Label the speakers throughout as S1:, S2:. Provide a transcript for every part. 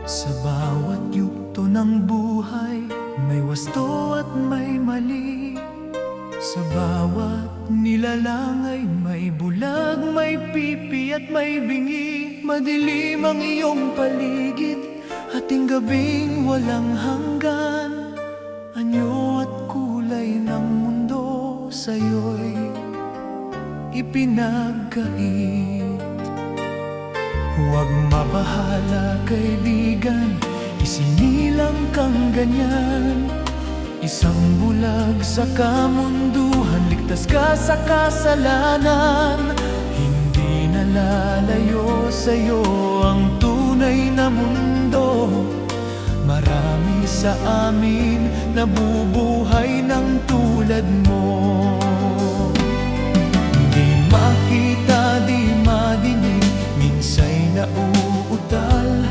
S1: Sa bawat yugto ng buhay, may wasto at may mali. Sa bawat nilalang ay may bulag, may pipi at may bingi. Madilim ang iyong paligid, hating gabing walang hanggan. Anyo at kulay ng mundo sa'yo'y ipinagkait. Huwag mabahala, kaibigan, isinilang kang ganyan. Isang bulag sa kamunduhan, ligtas ka sa kasalanan. Hindi nalalayo sa'yo ang tunay na mundo. Marami sa amin nabubuhay ng tulad mo. Di makita, di madinig, minsa'y nauutal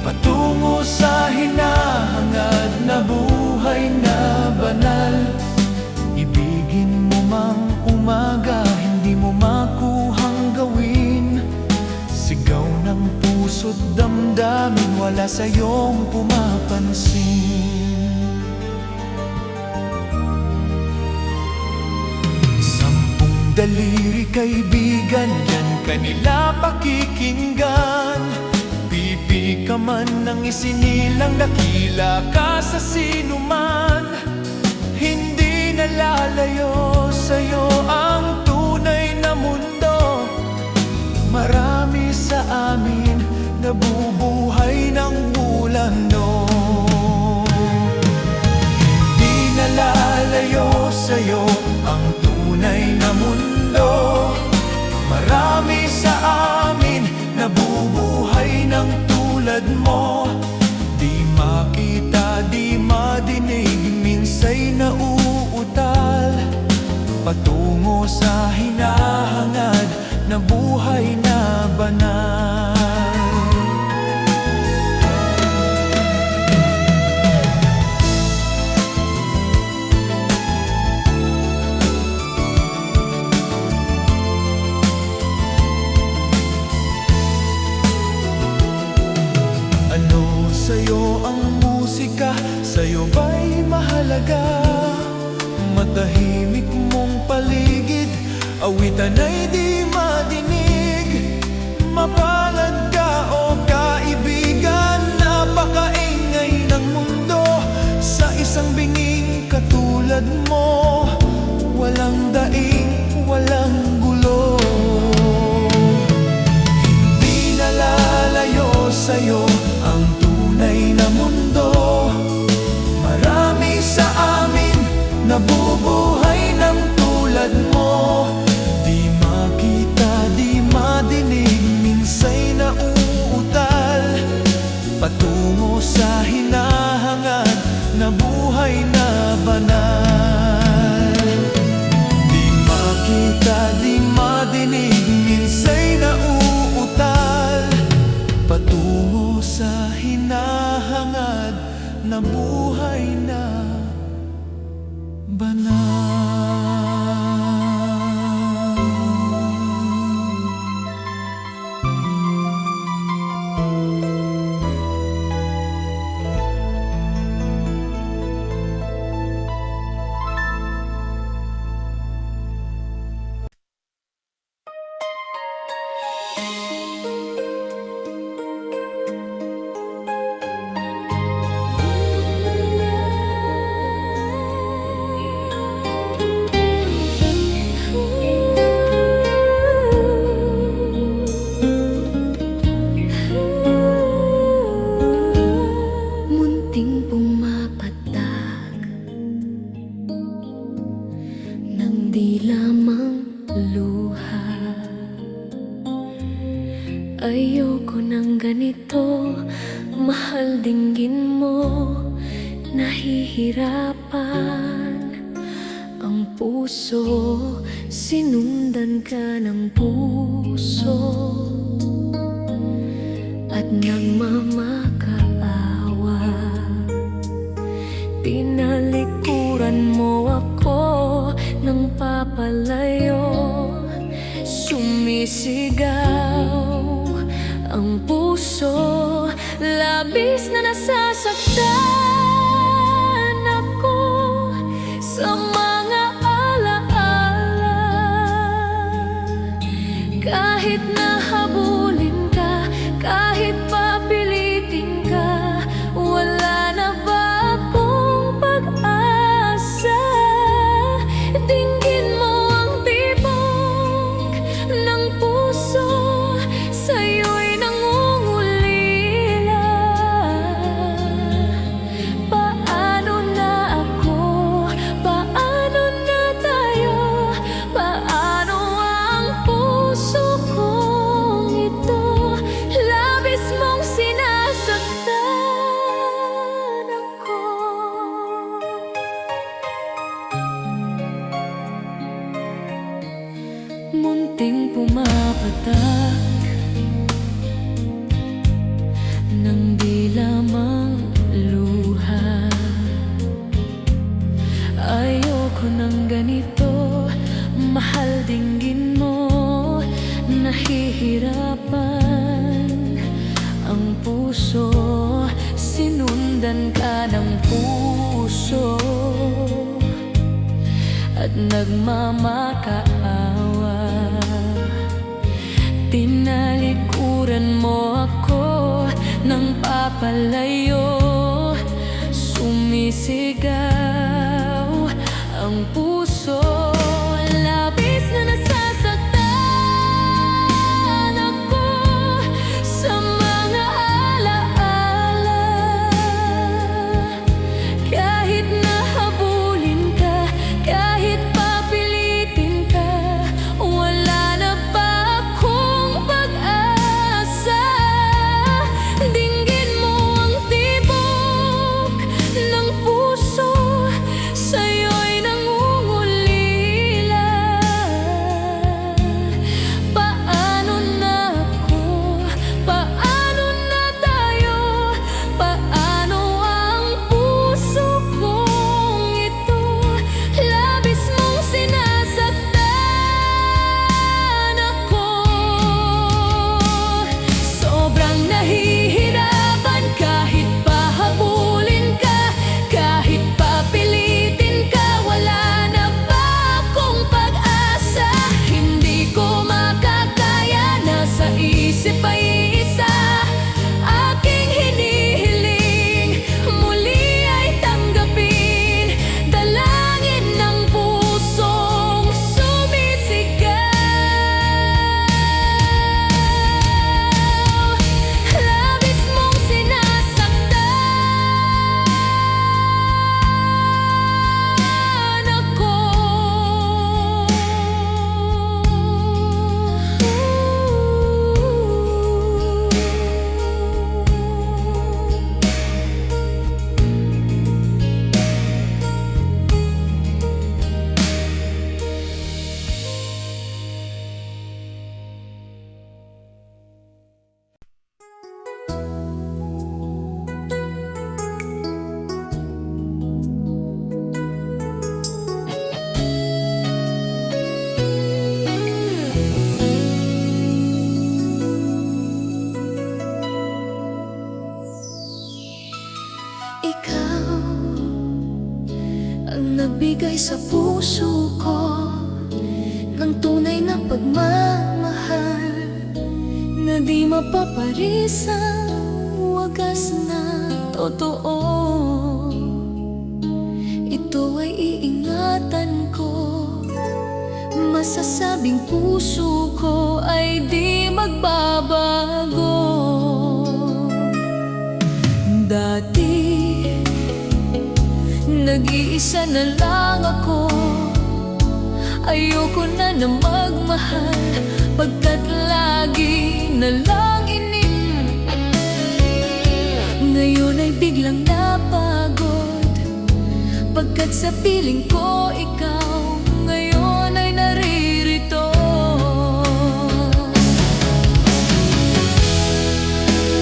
S1: patungo sa hinahangad na buhay na banal. Ibigin mo mang umaga, hindi mo makuhang gawin. Sigaw ng puso't damdamin, wala sa'yong pumapansin. Sampung daliri, kaibigan, yan kanila pakikinggan. Pipi ka man ng isinilang, dakila ka sa sinuman. Hindi nalalayo sa'yo ang tunay na mundo. Marami sa amin nabubuhay ng bulano. Hindi nalalayo sa'yo ang tunay na mundo. Marami sa amin nabubuhay ng tulad mo. Di makita, di madinig, minsa'y nauutal patungo sa hinahangad na buhay na banal. Ano sa'yo ang musika? Sa'yo ba'y mahalaga? Matahimik mong paligid, awitan ay di madinig. Mapalad ka o kaibigan, napakaingay ng mundo. Sa isang binging katulad mo, walang daing, walang gulo. Hindi nalalayo sa'yo ang tunay na mundo. Marami sa amin nabubuhay ng tulad mo. Di makita, di madinig, minsa'y nauutal patungo sa hinahangad na buhay na banal. Di makita, di madinig, minsa'y nauutal patungo sa hinahangad na buhay na banal.
S2: Ayoko ng ganito, mahal dinggin mo, nahihirapan ang puso, sinundan ka ng puso at nagmamakaawa. Tinalikuran mo ako ng papalayo, sumisigaw ang puso, labis na nasasaktan ako sa mga alaala. Kahit nahabulin ka, kahit papilitin ka, wala na ba akong pag-asa? Dinggin mo ang tibok ng puso, sa'yo'y nangungulila. Paano na ako? Paano na tayo? Paano ang puso kong ito? Labis mong sinasaktan ako. Munting pumapatak ng di lamang luha. Ayoko ng ganito, mahal, dinggin mo. Nahihirapan ang puso, sinundan ka ng puso at nagmamakaawa. Tinalikuran mo ako ng papalayo, sumisigaw ang puso. Labis na nasasaktan ako sa mga alaala. Kahit nahabulin ka, kahit papilitin ka, wala na ba akong pag-asa? Dinggin mo ang tibok ng puso, sa'yo'y nangungulila. Paano na ako? Paano na tayo? Paano ang puso kong ito? Labis mong sinasaktan ako. Sobrang nahihirapan kahit pahabulin ka, kahit papilitin ka, wala na ba akong pag-asa? Hindi ko makakaya, nasa isip ay isa, aking hinihiling, muli ay tanggapin, dalangin ng pusong sumisigaw. Labis mong sinasaktan ako. Ikaw ang nagbigay sa puso ko ng tunay na pagmamahal, na di mapaparisang wagas na totoo. Ito ay iingatan ko, masasabing puso ko ay di magbabago. Dati nag-iisa na lang ako, ayoko na magmahal, pagkat lagi na lang inip. Ngayon ay biglang napagod, pagkat sa piling ko ikaw ngayon ay naririto.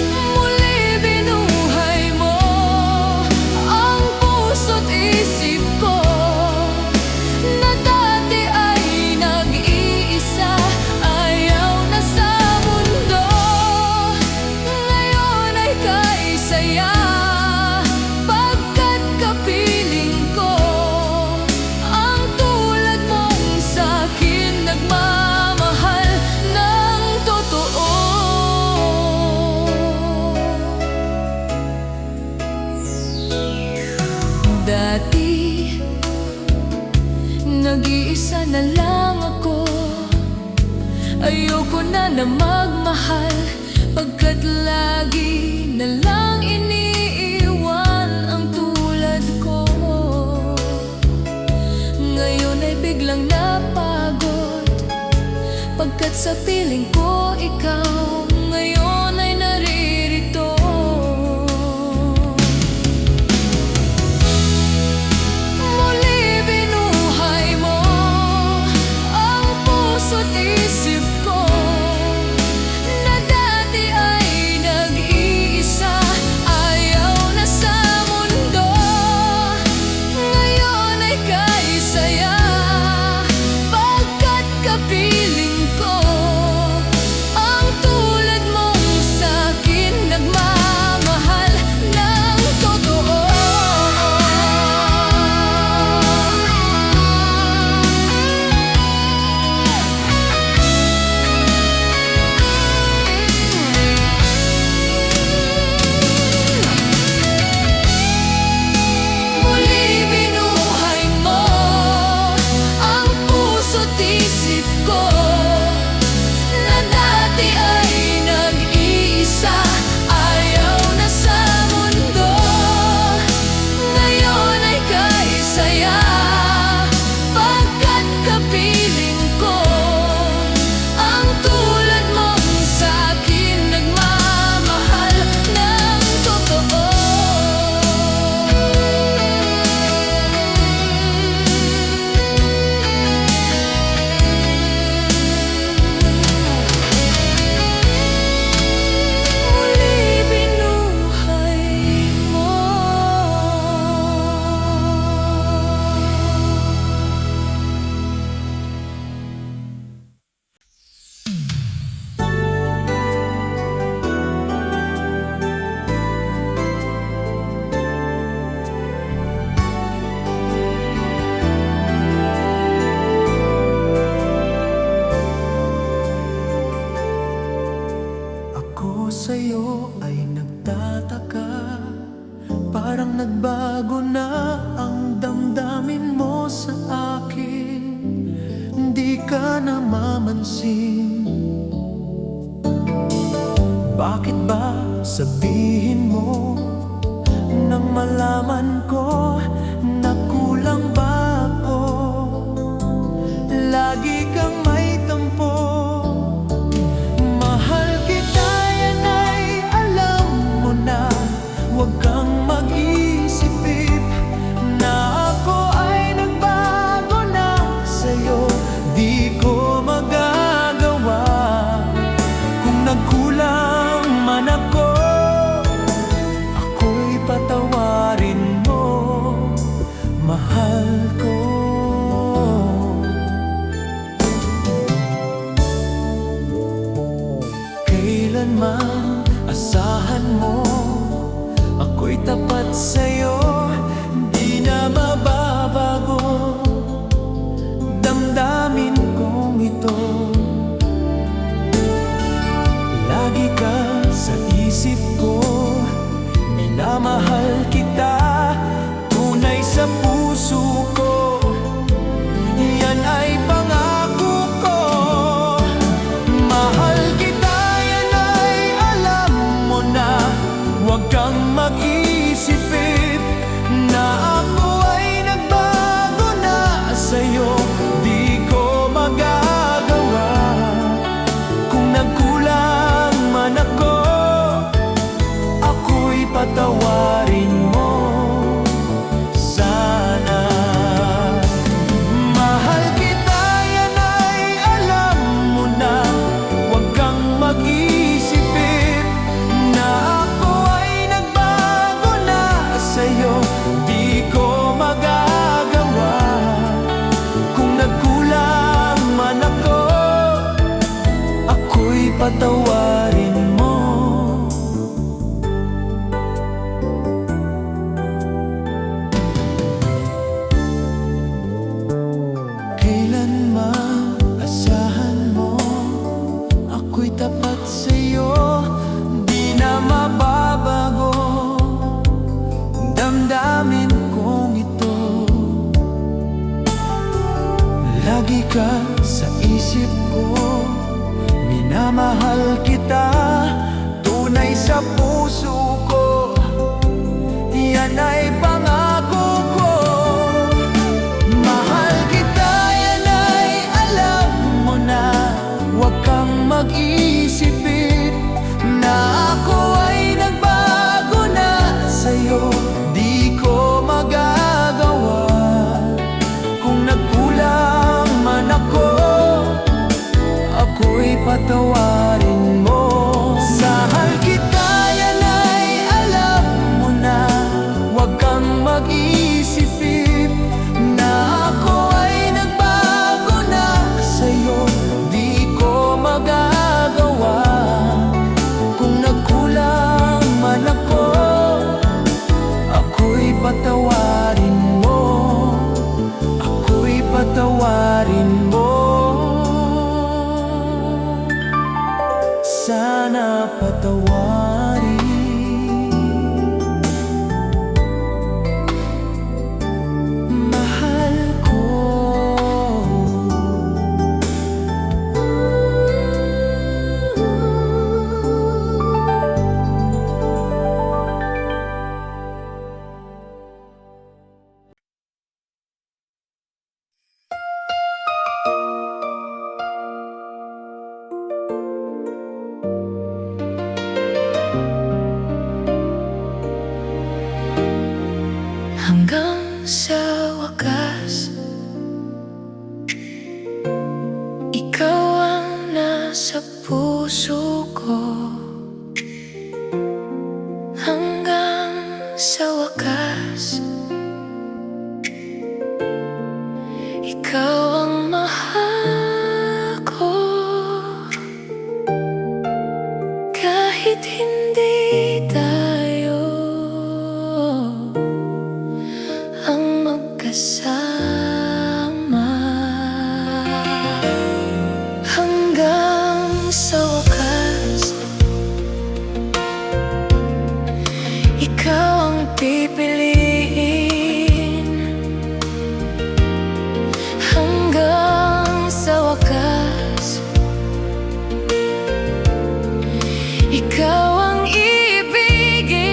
S2: Muli binuhay mo ang puso't isip ko, na dati ay nag-iisa, ayaw na sa mundo. Ngayon ay kaya saya, pagkat kapiling ko ang tulad mong sa'kin nagmamahal ng totoo. Dati nag-iisa na lang ako, ayoko na magmahal, pagkat lagi na lang iniiwan ang tulad ko. Ngayon ay biglang napagod, pagkat sa piling ko ikaw ngayon ay naririto. Muli binuhay mo ang puso't isip ko, na dati ay nag-iisa, ayaw na sa mundo. Ngayon ay kay saya, pagkat kapiling ko ang tulad mong sa'kin nagmamahal ng totoo. Muli binuhay mo ang puso't isip ko, na dati ay nag-iisa, ayaw na sa mundo. Ngayon ay kay saya, pagkat kapiling ko ang tulad mong sa'kin nagmamahal ng totoo. Muli binuhay mo.
S1: Ako sa'yo ay nagtataka, parang nagbago na ang damdamin mo sa akin. Hindi ka namamansin. Bakit ba sabihin mo nang malaman ko na kulang ba ako? Lagi kang may tampo. Mahal kita, yan ay alam mo na. Huwag kang mag-isip na ako ay nagbago na sa'yo. Di ko magagawa kung nagkulang man ako. Ako'y patawarin mo, mahal ko. Kailanman asahan mo, ako'y tapat sa'yo, di na mababago damdamin kong ito. Lagi ka sa isip ko, minamahal kita, tunay sa puso ko. Yan ay pangako ko. Mahal kita, yan ay alam mo na. Huwag kang mag-isip na ako ay nagbago na sa'yo. Di ko magagawa kung nagkulang man ako. Ako'y patawarin mo sana. Mahal kita, yan ay alam mo na. Huwag kang mag-isip na ako ay nagbago ka sa isip ko. Minamahal kita, tunay sa puso ko. Yan ay pangako ko. Mahal kita, yan ay alam mo na. Huwag kang mag-isipin na ako ay nagbago na sa'yo. Di ko magagawa kung nagkulang man ako. Ako'y patawarin mo. Sahal kita, yan ay alam mo na. Huwag kang mag-isipin na ako ay nagbago na sa'yo. Di ko magagawa kung nagkulang man ako. Ako'y patawarin mo. Ako'y patawarin mo. Sana patawarin. Mahal ko.
S2: Hanggang sa wakas, ikaw ang nasa puso ko. Hanggang sa wakas, ikaw ang mahal ko. Kahit hindi tayo ang magkasama, hanggang sa wakas, ikaw ang pipiliin. Hanggang sa wakas, ikaw ang ibigin.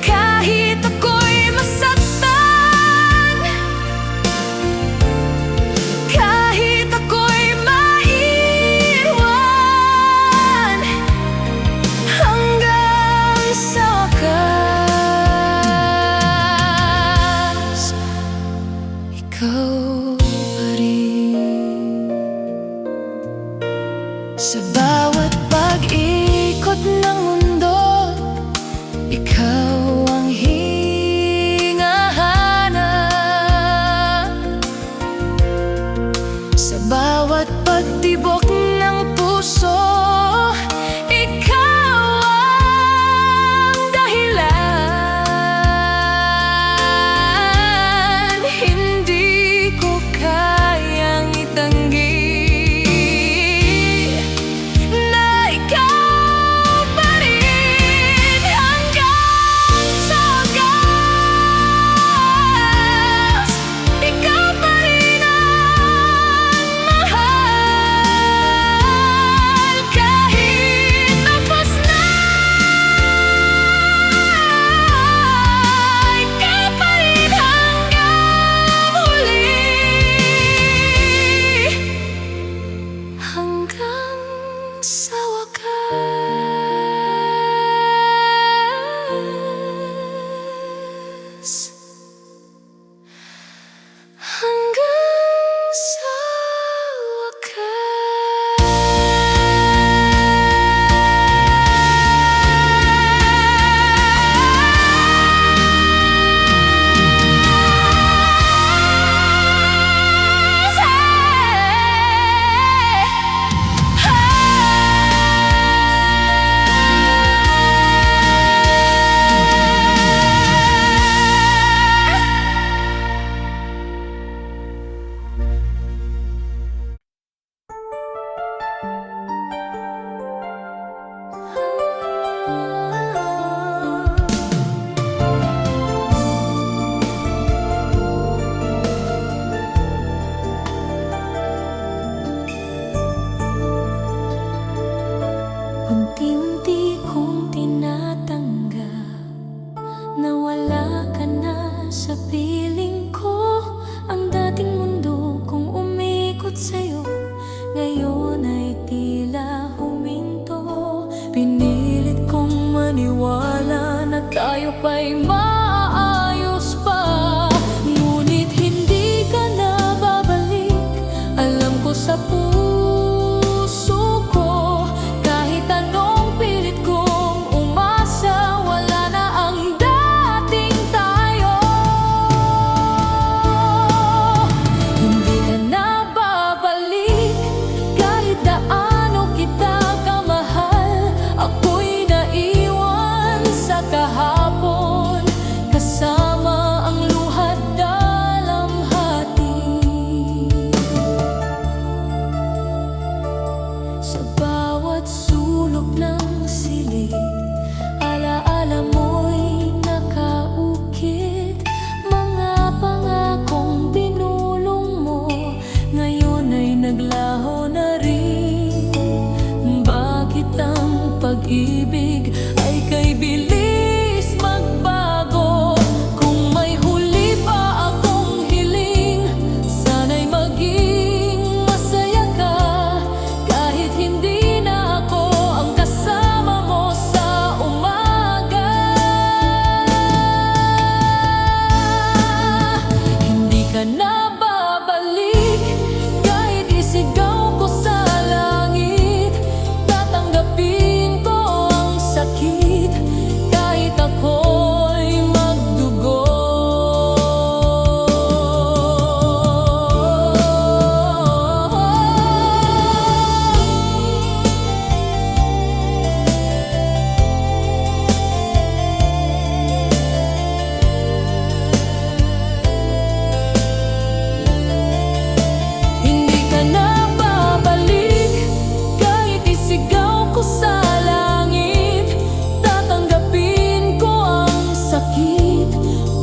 S2: Kahit ako'y masaktan, kahit ako'y maiwan, hanggang tayo pa'y maayos pa. Ngunit hindi ka na babalik. Alam ko sa puso ko, kahit anong pilit kong umasa, wala na ang dating tayo. Hindi ka na babalik, kahit gaano kita kamahal. Ako'y naiwan sa kahapon, kasama ang luhat dalamhati. Sa bawat sulok ng silid, alaala mo'y nakaukit. Mga pangakong binulong mo, ngayon ay naglaho na rin. Bakit ang pag-ibig ay kay bilis magbago? Kung may huli pa akong hiling, sana'y maging masaya ka. Kahit hindi na ako ang kasama mo sa umaga, hindi ka na babalik. Kahit isigaw ko sa langit, tatanggapin ko ang sakit. Kahit ako'y magdugo, hindi ka na babalik. Kahit isigaw ko sa langit, tatanggapin ko ang sakit.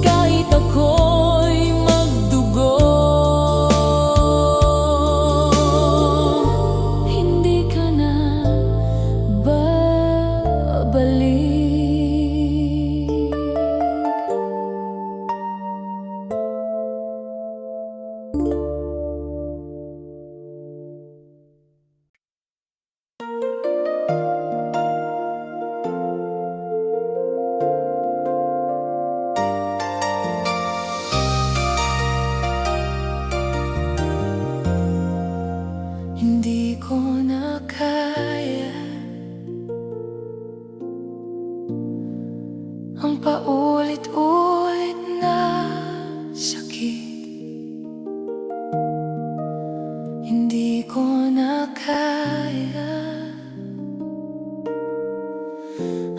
S2: Kahit ako'y magdugo, hindi ka na babalik. Hindi ko na kaya ang paulit-ulit na sakit. Hindi ko na kaya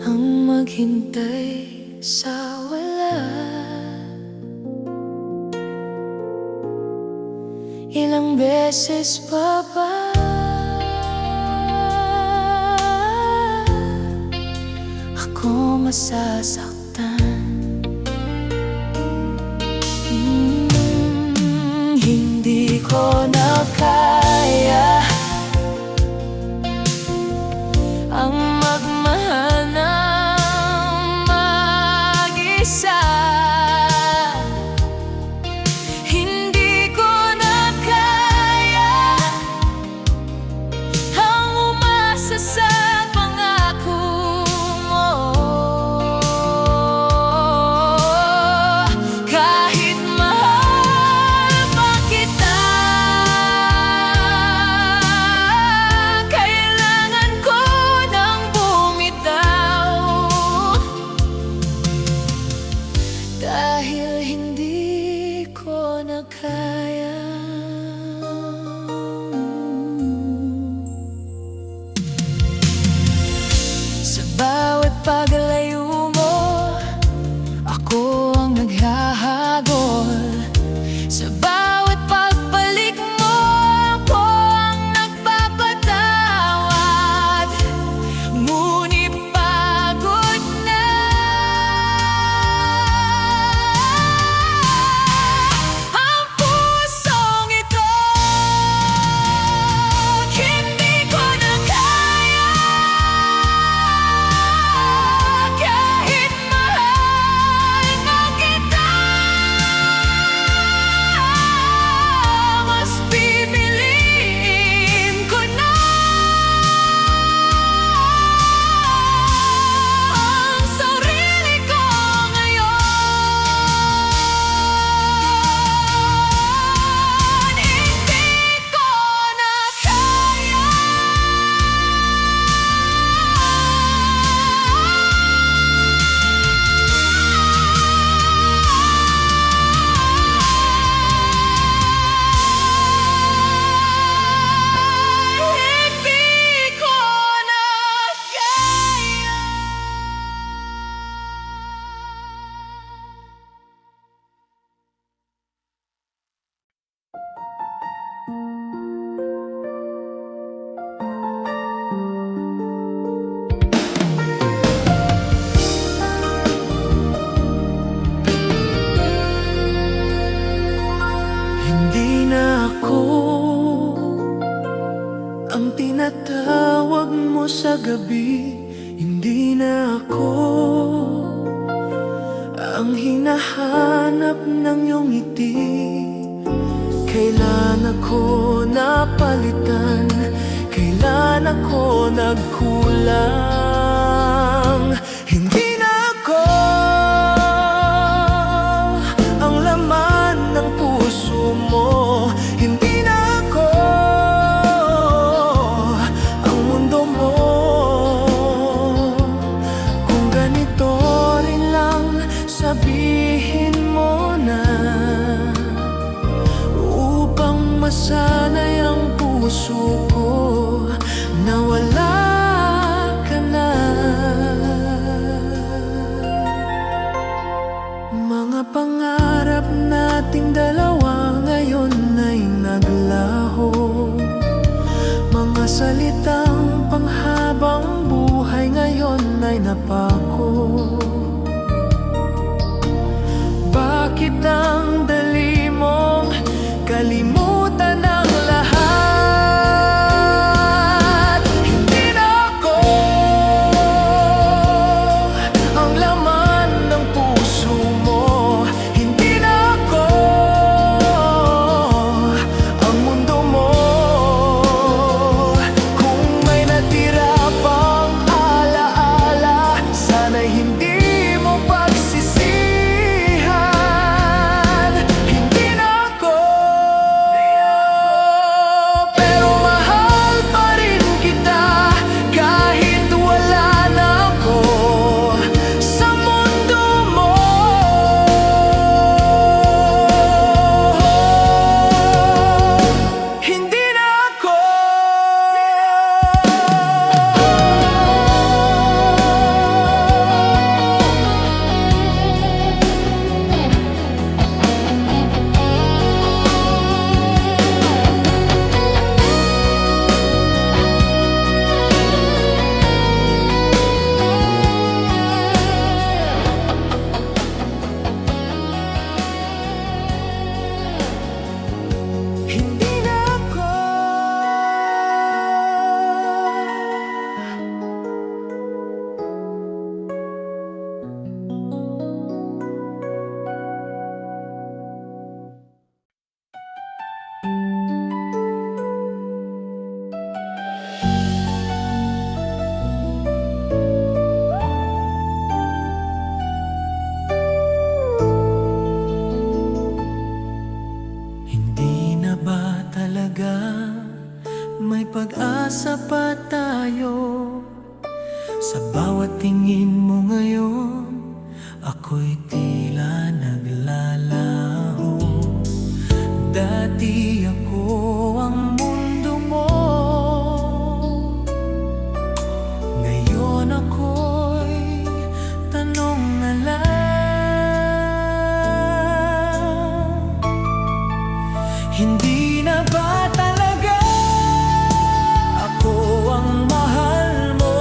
S2: ang maghintay sa wala. Ilang beses pa ba ako masasaktan? Hindi ko na kaya ang magmahal ng mag-isa. Hindi ko na kaya ang umasa sa pangako mo.
S1: ako ang hinahanap ng iyong ngiti. Kailan ako napalitan? Kailan ako nagkulang? Hindi na ako ang laman ng puso mo. Hindi na ako ang mundo mo. Kung ganito rin lang sabihin mo na, upang masanay ang puso ko na wala ka na. Mga pangarap nating dalawa ngayon ay naglaho. Mga salitang panghabang buhay ngayon ay napako. Bakit ang dali mong kalimutan ang lahat? Hindi na ako ang laman ng puso mo. Hindi na ako ang mundo mo. Kung may natira pang alaala, sana'y hindi mo pagsisihan. Hindi na ako, pero mahal pa rin kita kahit wala na ako sa mundo mo. Hindi na ako. Hindi na ako. Hindi na ba talaga may pag-asa pa tayo? Sa bawat tingin mo ngayon, ako'y tila naglalaho. Dati ako ang mundo mo, ngayon ako'y tanong na lang. Hindi na ba talaga ako ang mahal mo?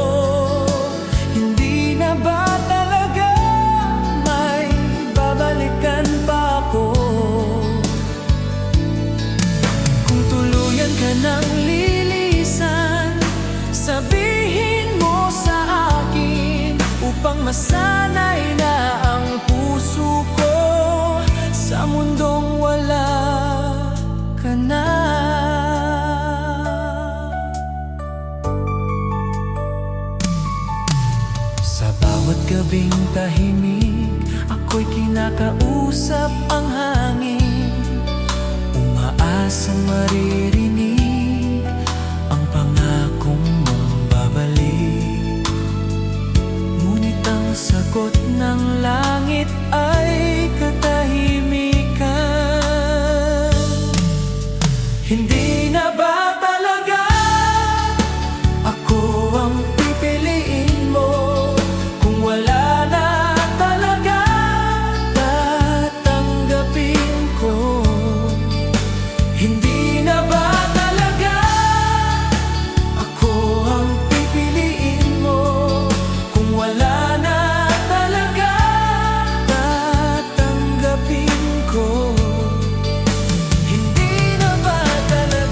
S1: Hindi na ba talaga may babalikan pa ako? Kung tuluyan ka nang lilisan, sabihin mo sa akin upang masanay na ang puso ko sa mundong wala ka na. Sa bawat gabing tahimik, ako'y kinakausap ang hangin. Umaasang maririnig ang pangakong mong babalik. Ngunit ang sagot ng langit ay katahimikan. Hindi na ba talaga ako ang pipiliin mo? Kung wala na talaga, tatanggapin ko. Hindi na ba talaga ako ang pipiliin mo? Kung wala na talaga, tatanggapin ko. Hindi na ba talaga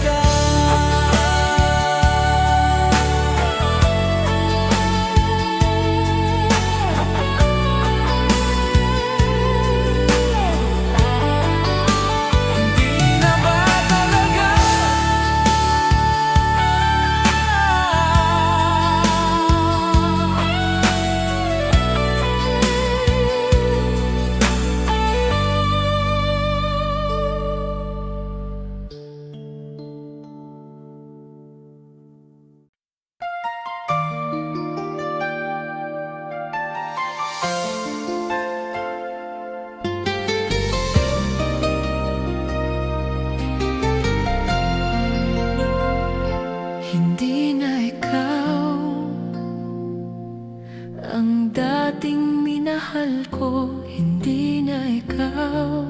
S2: Ang dating minahal ko, hindi na ikaw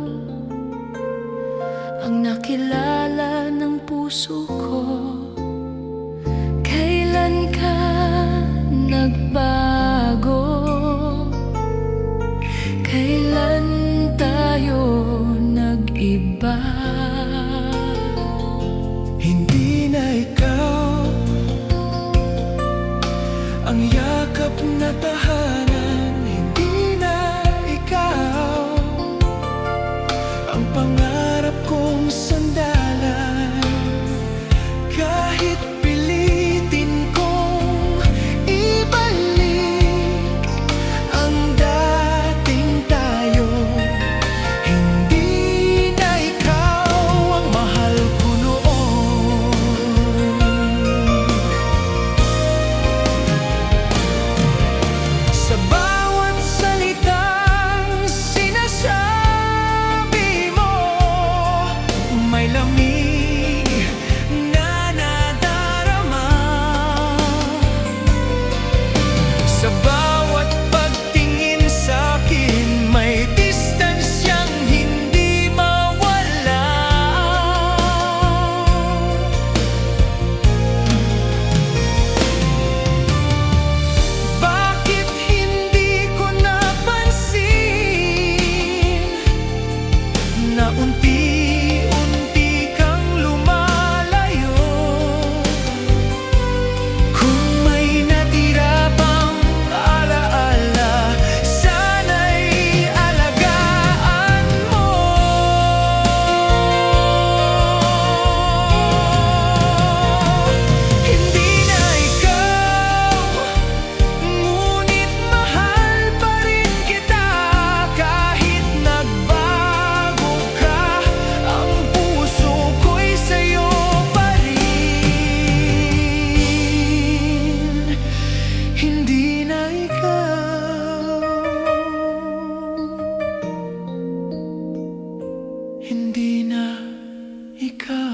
S2: ang nakilala ng puso ko. Kailan ka nagbago? Kailan tayo nag-iba?
S1: Hindi na ikaw ang yakap na tahanan. Hindi na ikaw ang pangarap kong sandalan. Kahit pilitin kong ibalik ang dating tayo, hindi na ikaw ang mahal ko noon. Sa bawat salitang sinasabi mo, may lamig na nadarama. Sa bawat pagtingin sa'kin, may distansyang hindi mawala. Bakit hindi ko napansin na unti-unti kang lumalayo? Kung may natira pang alaala, sana'y alagaan mo. Hindi na ikaw, ngunit mahal pa rin kita. Kahit nagbago ka, ang puso ko'y sa'yo pa rin. Hindi na ikaw, hindi na ikaw.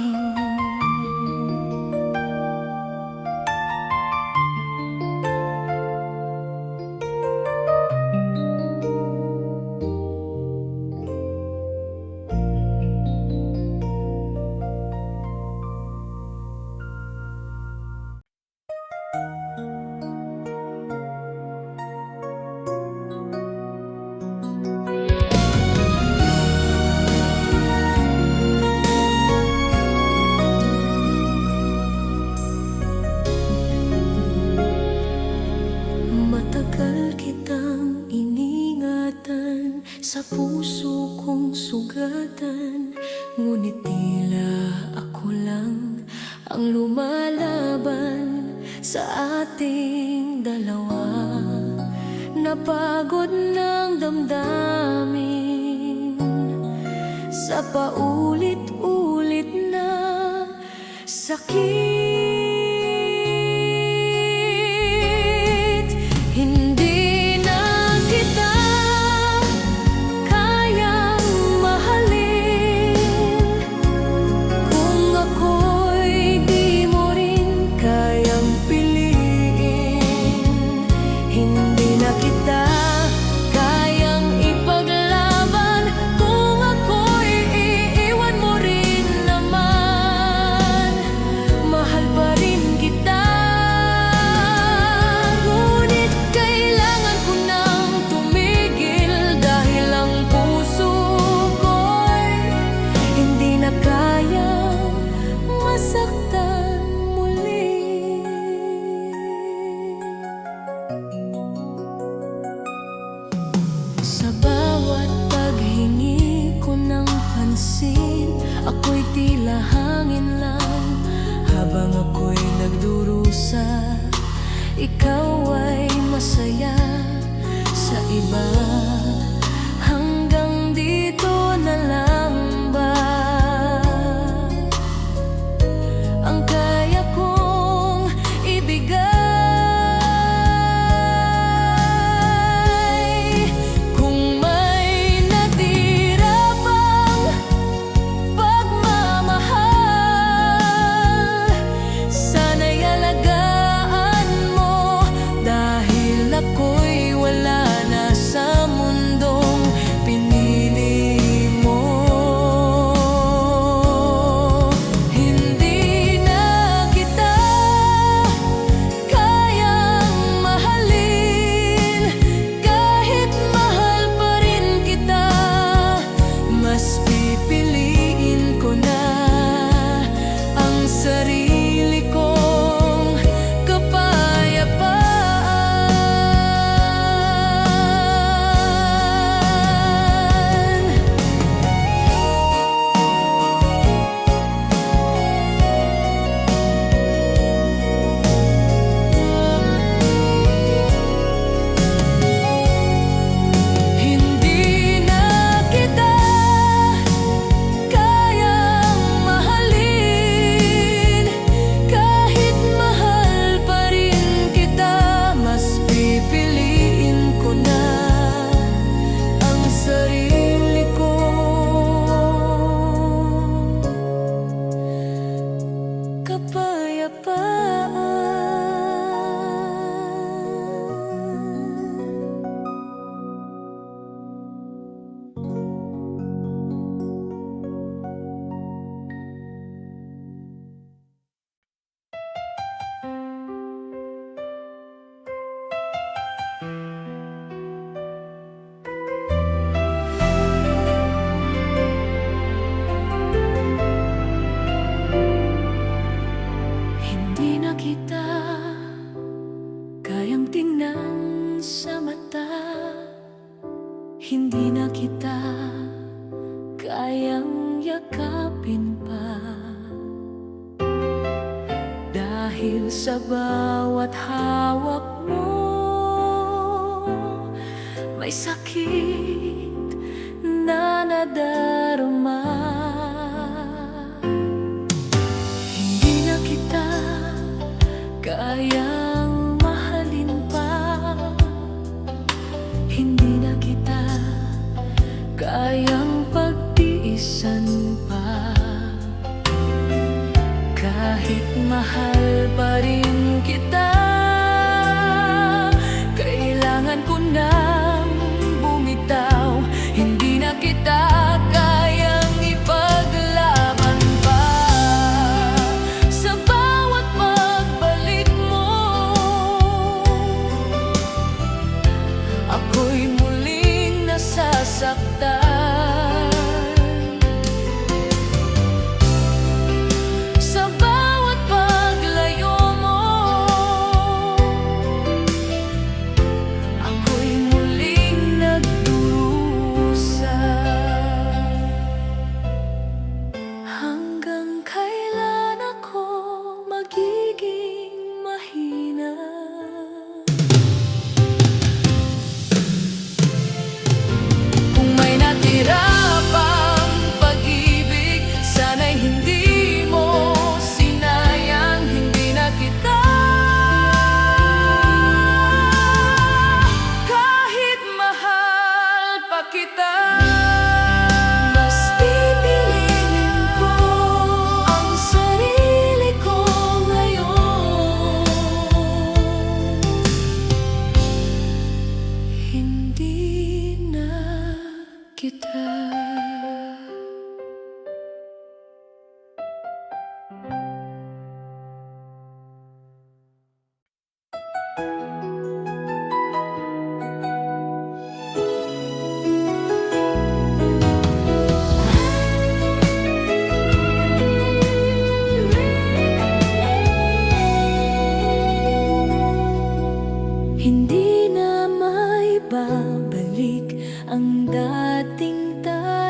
S2: Matagal kitang iningatan, sa puso kong sugatan. Ngunit tila ako lang ang lumalaban sa ating dalawa. Napagod ng damdamin sa paulit-ulit na sakit. Hindi na kita kayang mahalin kung ako'y di mo rin kayang piliin. Hindi na kita kayang ipaglaban kung ako'y iiwan mo rin naman. Mahal pa rin kita, ngunit kailangan ko nang tumigil dahil ang puso ko'y hindi na kayang masaktan muli. Sa bawat paghingi ko ng pansin, ako'y tila hangin lang. Habang ako'y nagdurusa, ikaw ay masaya sa iba. Hanggang dito na lang ba ang kaya kong ibigay? Kung may natira pang pagmamahal, sana'y alagaan mo dahil ako hindi na kita kayang yakapin pa. Dahil sa bawat hawak mo, may sakit na nadarama. Hindi na kita kayang mahalin pa, hindi na kita kayang pagtiisan pa. Kahit mahal pa rin kita, kailangan ko nang bumitaw. Hindi na kita kayang ipaglaban pa. Sa bawat pagbalik mo, ako'y muling nasasaktan. Sa bawat paglayo mo, ako'y muling nagdurusa. Hanggang kailan ako magiging mahina? Kung may natira pang pag-ibig, sana'y hindi mo sinayang. Hindi na kita kahit mahal pa kita. Mas pipiliin ko ang sarili ko ngayon. Hindi na kita. Hindi na maibabalik ang dating tayo.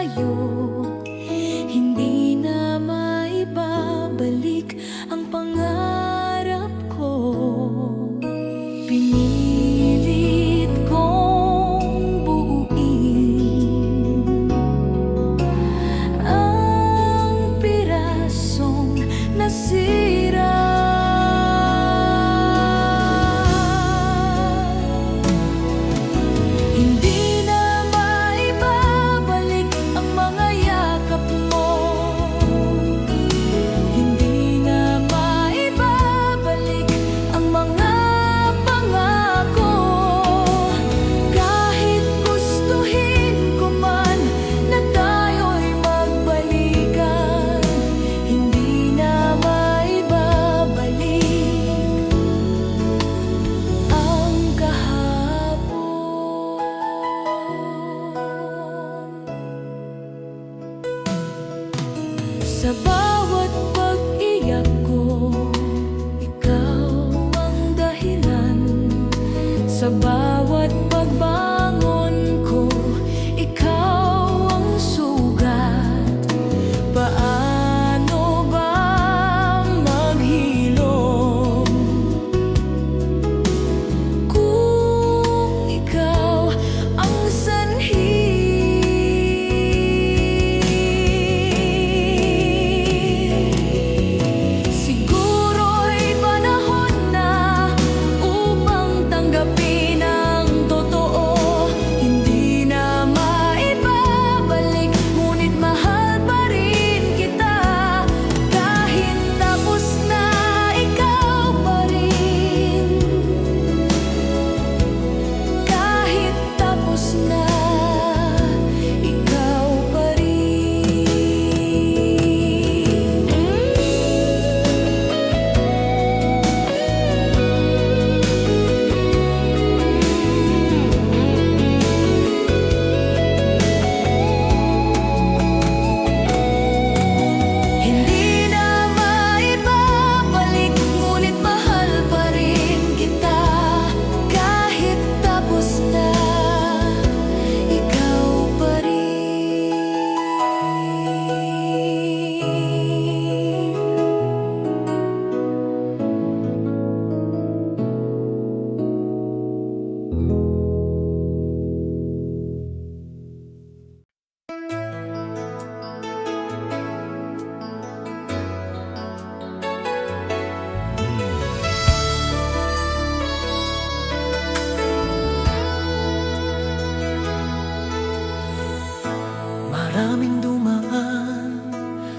S1: Maraming dumaan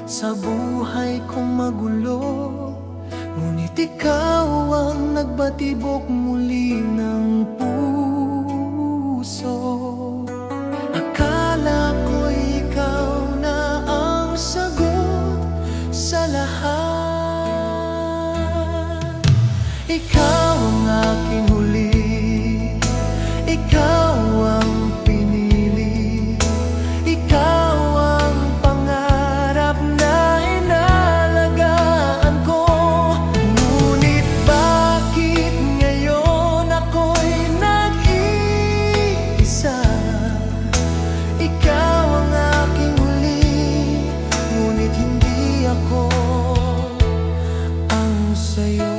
S1: sa buhay kong magulo, ngunit ikaw ang nagbatibok muli ng puso. Akala ko'y ikaw na ang sagot sa lahat. Ikaw ang aking huli, ikaw ang pinili, ikaw ang pangarap na inalagaan ko. Ngunit bakit ngayon ako'y nag-iisa? Ikaw ang aking huli, ngunit hindi ako ang sayo.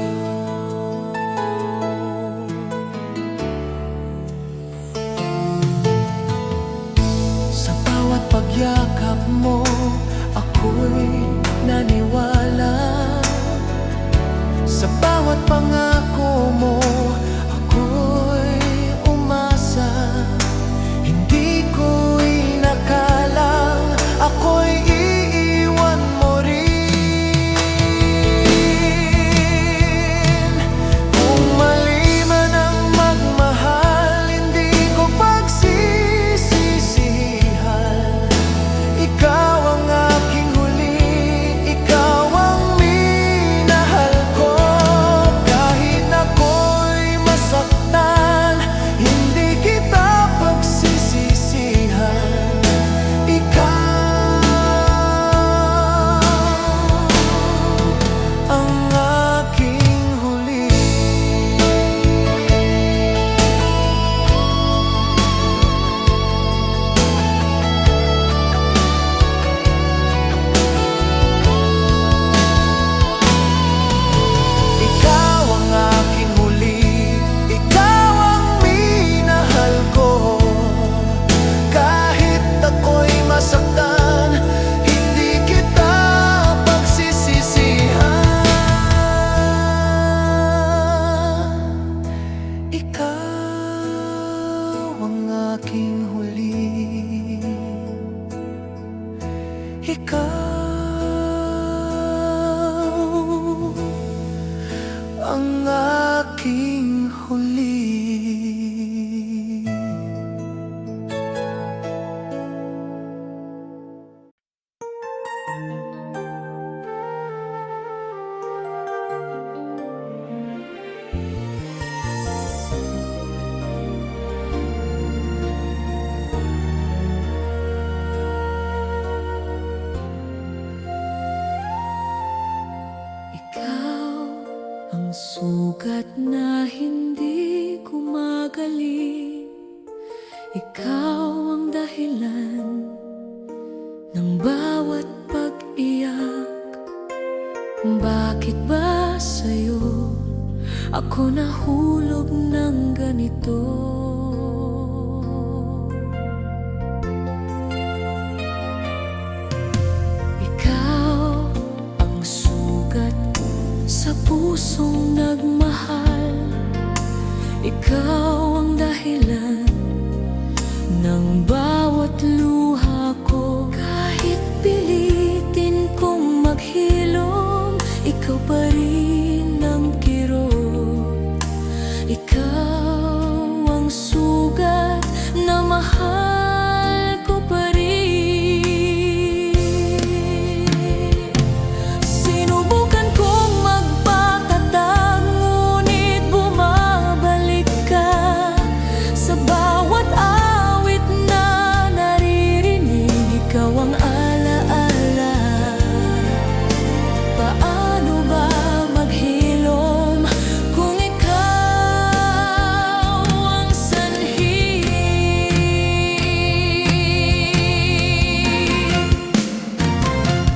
S1: Sa bawat pagyakap mo, ako'y naniwala. Sa bawat pangako mo, ako'y umasa. Hindi ko inakalang ako'y iiwan mo rin. Kung mali man ang magmahal, hindi ko pagsisisihan. Ikaw ang aking huli, ikaw ang minahal ko. Kahit ako'y masaktan, hindi kita pagsisisihan. Ikaw ang aking huli. Ikaw ang aking huli, ikaw ang minahal ko. Kahit ako'y masaktan, hindi kita pagsisisihan. Ikaw ang aking huli, ikaw ang aking huli.
S2: Ikaw ang sugat na hindi gumagaling. Ikaw ang dahilan ng bawat pag-iyak. Bakit ba sa'yo ako nahulog ng ganito? Ikaw ang sugat sa pusong nagmahal. Ikaw ang dahilan ng bawat luha ko. Kahit pilitin kong maghilom, ikaw pa rin ang kirot. Ikaw ang sugat na mahal ko pa rin. Sinubukan kong magpakatag, ngunit bumabalik ka. Sa bawat awit na naririnig, ikaw ang alaala. Paano ba maghilom kung ikaw ang sanhi?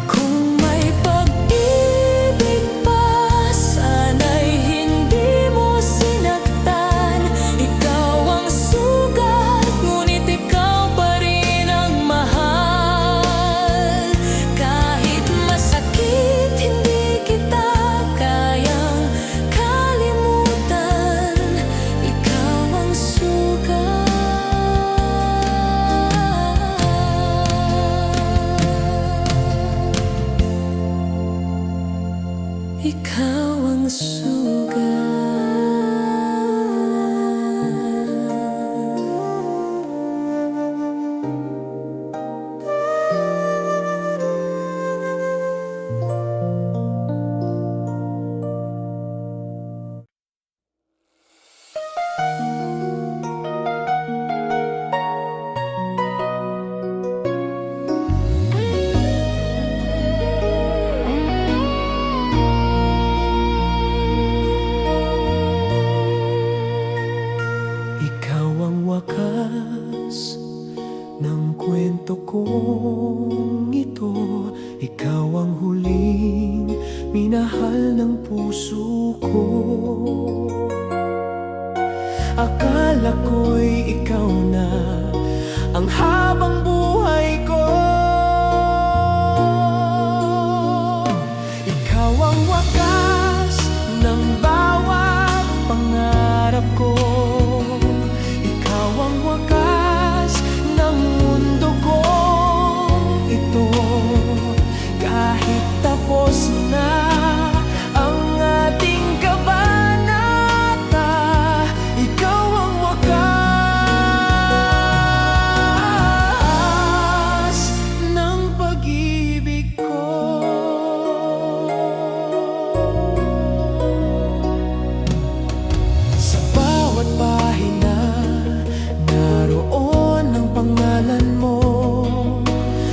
S2: Kung may pag-ibig pa, sana'y hindi mo sinaktan. Ikaw ang sugat
S1: mundo kong ito. Ikaw ang huling minahal ng puso ko. Akala ko'y ikaw na ang habang buhay ko. Ikaw ang wakas ng bawat pangarap ko. Ikaw ang wakas ng mundo kong ito. Kahit tapos na ang ating kabanata, ikaw ang wakas ng pag-ibig ko. Sa bawat pahina, naroon ang pangalan mo.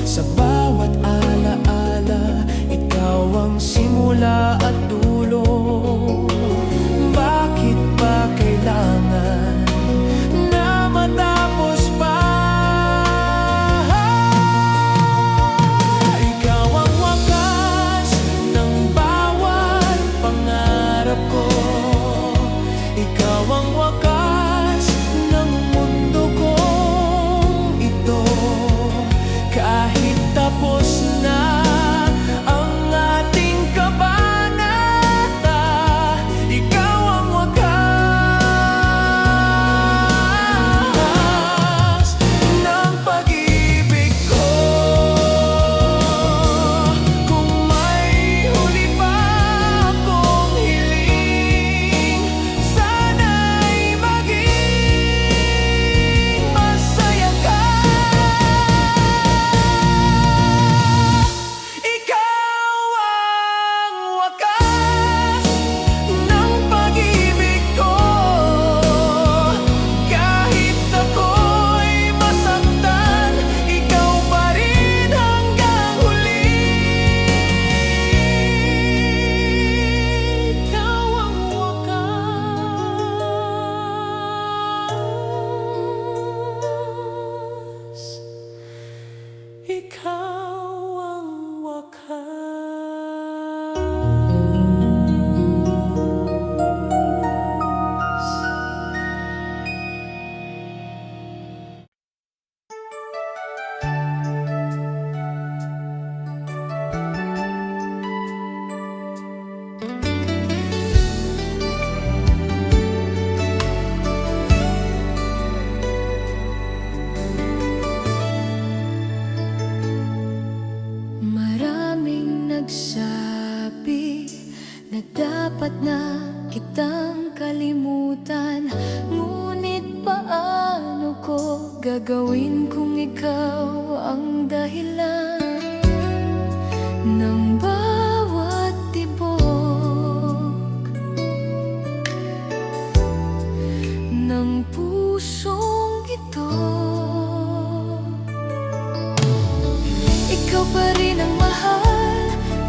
S1: Sa bawat alaala, ikaw ang simula at dulo. Bakit ba kailangan na matapos pa? Ikaw ang wakas ng bawat pangarap ko. Ikaw ang wakas ng mundo kong ito. Kahit tapos na ang ating kabanata, ikaw ang wakas ng pag-ibig ko. Kung may huli pa akong hiling, sana'y maging masaya ka. Ikaw ang wakas ng pag-ibig ko. Kahit ako'y masaktan, ikaw pa rin hanggang huli. Ikaw ang wakas. Ikaw ang wakas. Maraming nagsabi na dapat na kitang kalimutan. Ngunit paano ko gagawin kung ikaw ang dahilan ng bawat tibok ng pusong ito? Ikaw pa rin ang mahal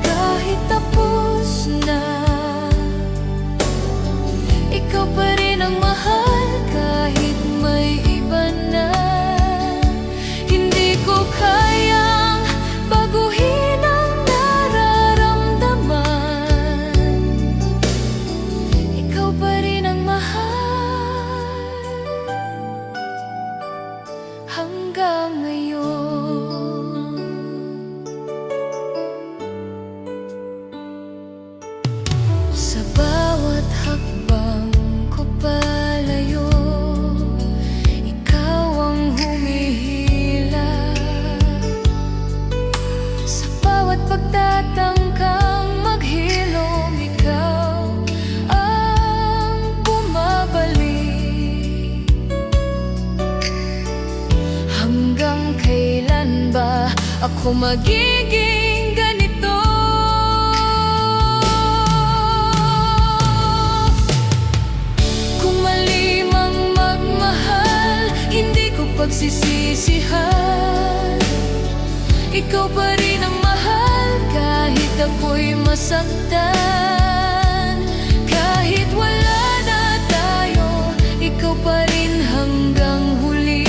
S1: kahit tapos na. Ikaw pa rin ang mahal kahit may iba na. Hindi ko kayang baguhin ang nararamdaman. Ikaw pa rin ang mahal hanggang ngayon. Sa bawat hakbang ko palayo, ikaw ang humihila. Sa bawat pagtatangkang maghilom, ikaw ang bumabalik. Hanggang kailan ba ako magiging ganito? Kung mali mang magmahal, hindi ko pagsisisihan. Ikaw pa rin ang mahal kahit ako'y masaktan. Kahit wala na tayo, ikaw pa rin hanggang huli.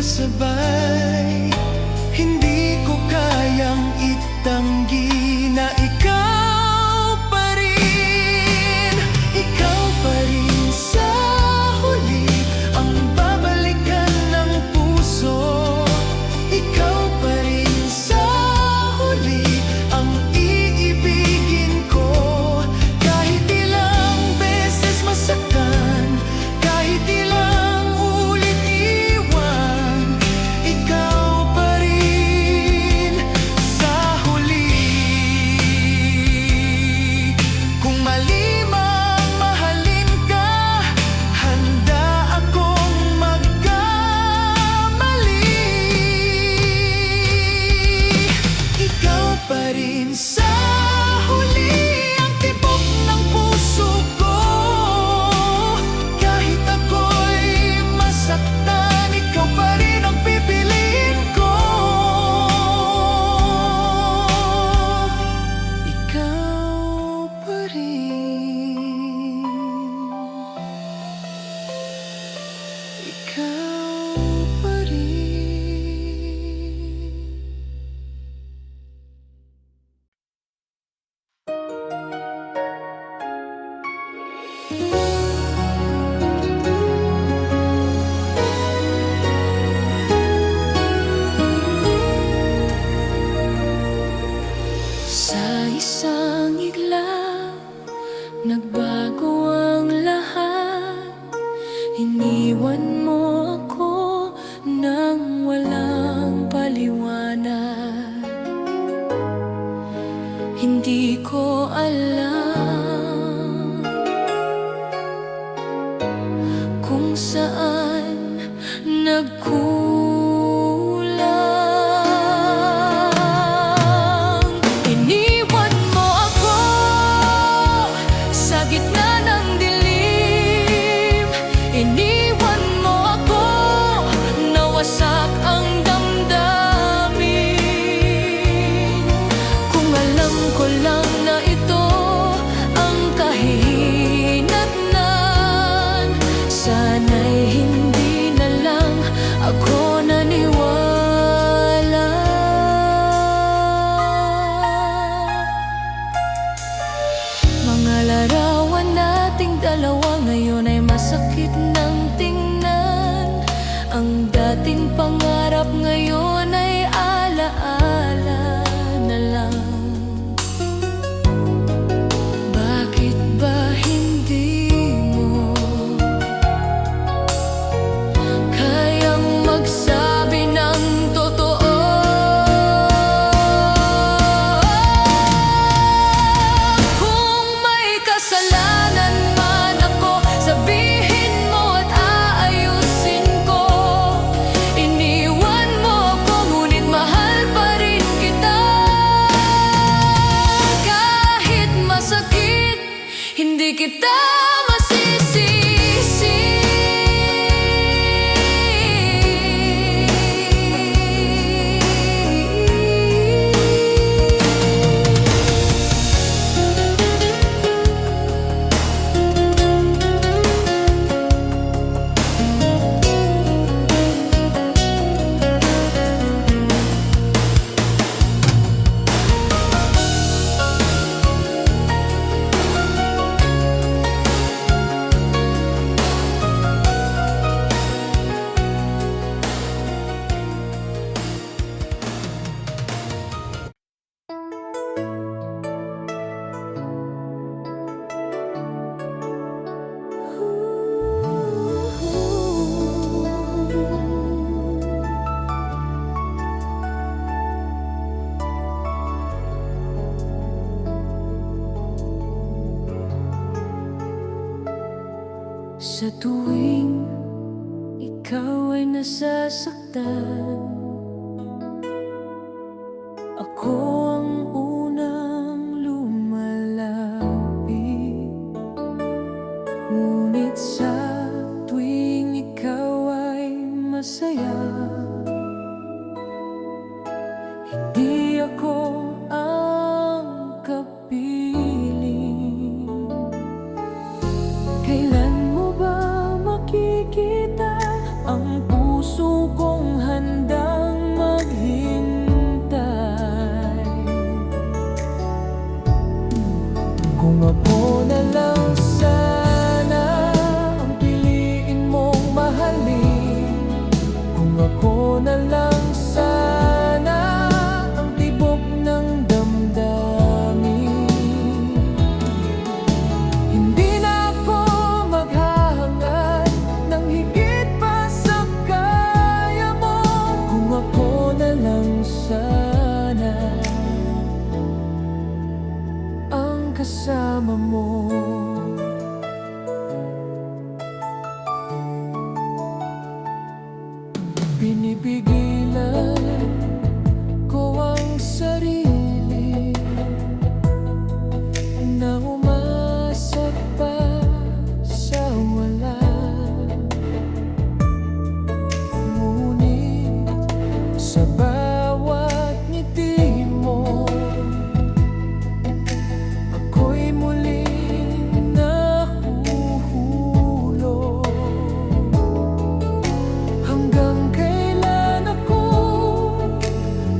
S1: kasabay. Hindi ko kayang itanggi na ikaw pa rin. Ikaw pa rin sa huli ang babalikan ng puso. Ikaw pa rin sa huli ang iibigin ko. Kahit ilang beses masaktan, kahit ilang ulit iwan, ikaw pa rin sa huli. Kung mali mang mahalin ka, handa akong magkamali. Ikaw pa rin sa huli ang tibok ng puso ko. Kahit ako'y masaktan, ikaw pa rin ang pipiliin ko. Ikaw pa rin. Ikaw pa rin.
S2: Sa isang iglap, nagbago ang lahat. Iniwan mo ako nang walang paliwanag. Hindi ko alam kung saan nagkulang. Iniwan mo ako sa gitna ng dilim. Iniwan mo ako, nawasak ang damdamin. Kung alam ko lang na ito ang kahihinatnan, sana'y hindi na lang ako naniwala. Mga larawan nating dalawa ngayon ay masakit ng tingnan. Ang dating pangarap ngayon ay alaala na lang. Bakit ba hindi mo kayang magsabi ng totoo? Kung may kasalanan man ako, sabihin mo at aayusin ko. Iniwan mo ako, ngunit mahal pa rin kita. Kahit masakit, hindi kita masisisi. Sa tuwing ikaw ay nasasaktan, ako ang unang lumalapit. Ngunit sa tuwing ikaw ay masaya, hindi ako ang kapiling. Kailan mo ba makikita ang puso kong
S1: na lang sana ang tibok ng damdamin. Hindi na ako maghahangad ng higit pa sa kaya mo. Kung ako na lang sana ang kasama mo. Pinipigilan ko ang sarili na umasa pa sa wala. Ngunit sa bawat ngiti mo, ako'y muling nahuhulog. Hanggang kailan ako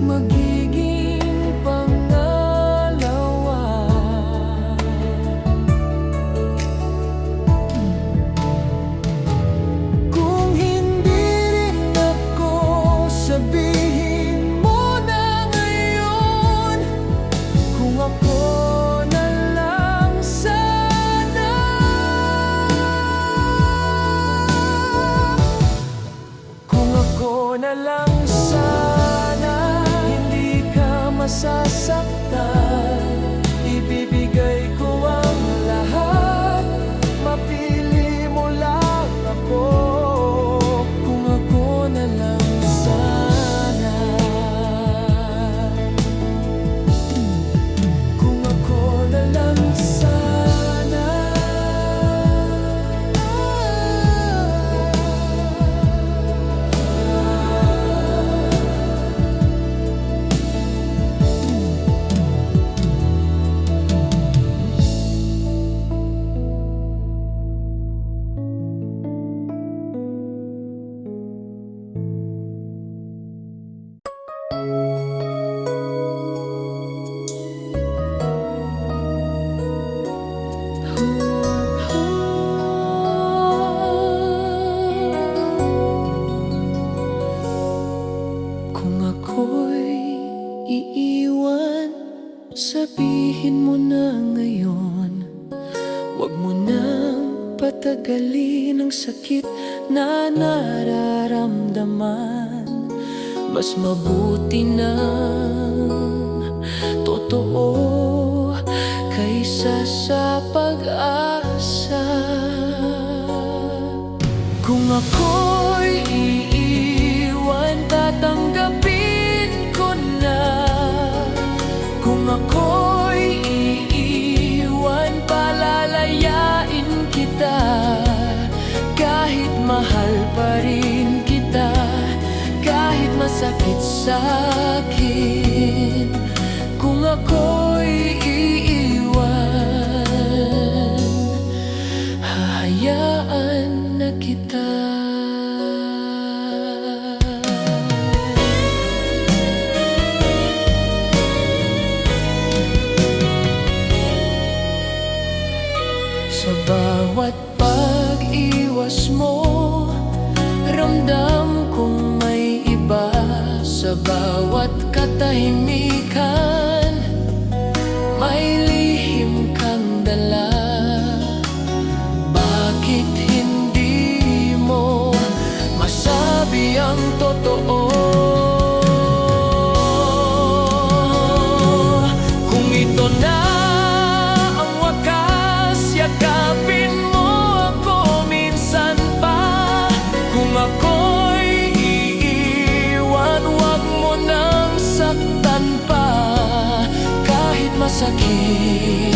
S1: magiging pangalawa? Kung hindi rin ako, sabihin mo na ngayon. Kung ako na lang sana. Kung ako na lang sana, hindi ka masasaktan. Ibibigay ko ang lahat, mapili mo lang ako. Kung ako na lang sana. Kung ako na lang sana. Kung ako'y iiwan, sabihin mo na ngayon. Huwag mo nang patagalin ang sakit na nararamdaman. Mas mabuti ng totoo kaysa sa pag-asa. Kung ako'y iiwan, tatanggapin ko na. Kung ako'y iiwan, palalayain kita. Kahit mahal pa rin kita, kahit masakit sa'kin. Kung ako'y iiwan, hahayaan na kita. Sa bawat pag-iwas mo, ramdam kong may iba. Sa bawat katahimikan, may lihim kang dala. Bakit hindi mo masabi ang totoo? Kung ito na ang wakas, yakapin mo ako minsan pa. Kung ako'y iiwan, huwag mo nang saktan pa. Kahit masakit,